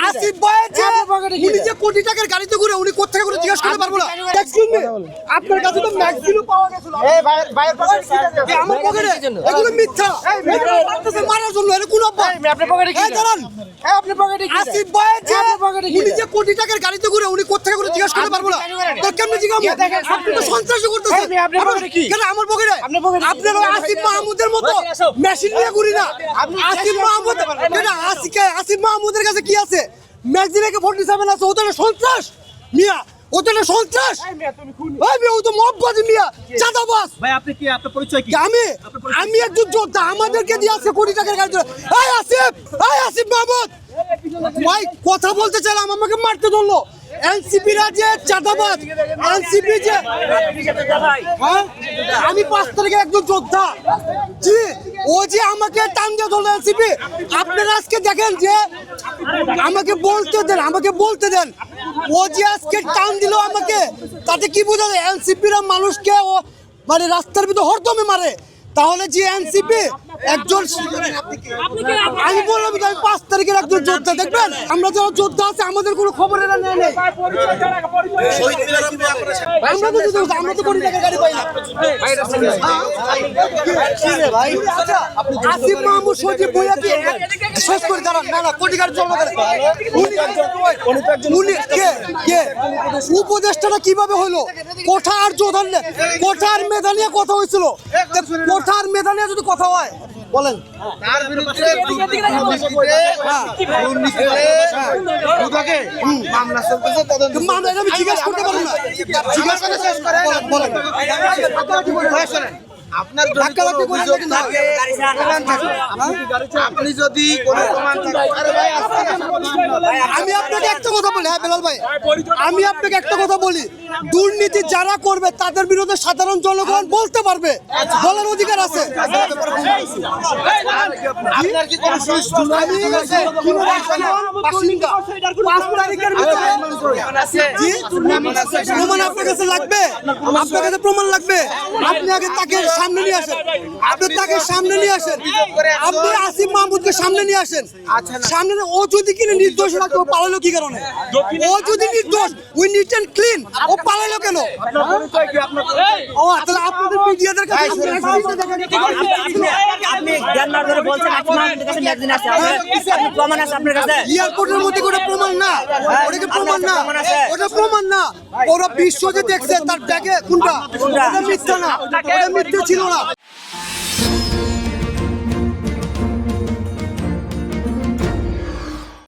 আসিফ ভাই উনি যে কোটি টাকার গাড়িতে ঘুরে উনি কোথা থেকে ঘুরে জিজ্ঞাসা করতে পারবো না। এক্সকিউজ মি, আপনার কাছে তো ম্যাক্সিমাম পাওয়া গেছিল। এই ভাইয়ের পকেটে আমার পকেটে এগুলো মিথ্যা। আপনাদের মারার জন্য এর কোন অভ্যাস আপনার পকেটে কি জানেন? আপনার পকেটে কি আসিফ ভাই উনি যে কোটি টাকার গাড়িতে ঘুরে উনি কোথা থেকে ঘুরে জিজ্ঞাসা করতে পারবো না। তো কেমনে জিজ্ঞাসা আপনি তো সন্ত্রাসী করতেছেন। আপনার পকেটে কি? কেন আমার পকেটে? আপনার আসিফ মাহমুদের মতো মেশিন নিয়ে ঘুরি না। আসিফ মাহমুদ কেন আসিফ মাহমুদের কাছে কি আছে? ম্যাগজিনেকে 47 আছে। ওটা সন্ত্রাস মিয়া, ওটা সন্ত্রাস। ভাই মিয়া ও তো মববাজি মিয়া, চাঁদাবাজ। ভাই আপনি কি আপনার পরিচয় কি? আমি একজন যোদ্ধা, আমাদেরকে দিয়ে আছে কোটি টাকার গাড়ি। এই আসিফ মাহমুদ ভাই কথা বলতে চাইলাম, আমাকে মারতে ধরলো। এনসিপি রা যে চাঁদাবাজ, এনসিপি যে আমি 5 তারিখে একজন যোদ্ধা। জি ও যে আমাকে টান দিয়ে ধরলো এনসিপি। আপনারা আজকে দেখেন যে আমাকে বলতে দেন ও যে আজকে টান দিল আমাকে, তাতে কি বোঝা যায়? এনসিপি রা মানুষকে ও মানে রাস্তার ভিতর হরদমে মারে। তাহলে যে এনসিপি একজন, আমি বললাম আমি 5 তারিখের একজন যোদ্ধা। দেখবেন আমরা যারা যোদ্ধা আছে আমাদের কোনো খবর এরা নেই। আমরা তো কোটি টাকার গাড়ি পাই না। আসিফ মাহমুদ সজীব ভুঁইয়া কি শেষ করে দাঁড়ান? না কোটি গাড়ি চলবে। উপদেষ্টাটা কিভাবে হলো? কোঠার যোদ্ধা, কোঠার মেধা নিয়ে কথা হয়েছিল। কোঠার মেধা নিয়ে যদি কথা হয় বলেন তার বিরুদ্ধে মামলা চলতেছে, তদন্ত মামলা আমি জিজ্ঞাসা করতে পারবো না। জিজ্ঞাসা করে শেষ করে বলেন আপনার যদি কোনো অভিযোগ থাকে, প্রমাণ থাকে, আপনি যদি কোনো প্রমাণ থাকে, আরে ভাই আমি আপনাকে একটা কথা বলি। হ্যাঁ বেলাল ভাই, আমি আপনাকে একটা কথা বলি, দুর্নীতি যারা করবে তাদের বিরুদ্ধে সাধারণ জনগণ বলতে পারবে, বলার অধিকার আছে। আপনার কি কোনো বাসিন্দা 5 তারিখের ভিতরে প্রমাণ আপনার কাছে লাগবে? আপনার কাছে প্রমাণ লাগবে? আপনি আগে তাকে সামনে নিয়ে আসেন। আপনি তাকে সামনে নিয়ে আসেন। আপনি আসিফ মাহমুদকে সামনে নিয়ে আসেন। সামনে ও যদি কিনে নির্দোষ না, তো পালালো কি কারণে? ও যদি নির্দোষ, উই নিট এন্ড ক্লিন, ও পালালো কেন? ও তাহলে আপনাদের মিডিয়াদের কাছে আপনি জ্ঞান ধরে বলছেন আসিফ মাহমুদের কাছে ম্যাগজিন আছে, আপনি প্রমাণ আছে আপনার কাছে? এয়ারপোর্টের মধ্যে কোনো প্রমাণ না, ওটা প্রমাণ না, ওটা প্রমাণ না। ওরা বিশ্ব যে দেখছে তার ব্যাগে কোনটা, ওটা মিথ্যা না, ওটা মিথ্যা ছিল না।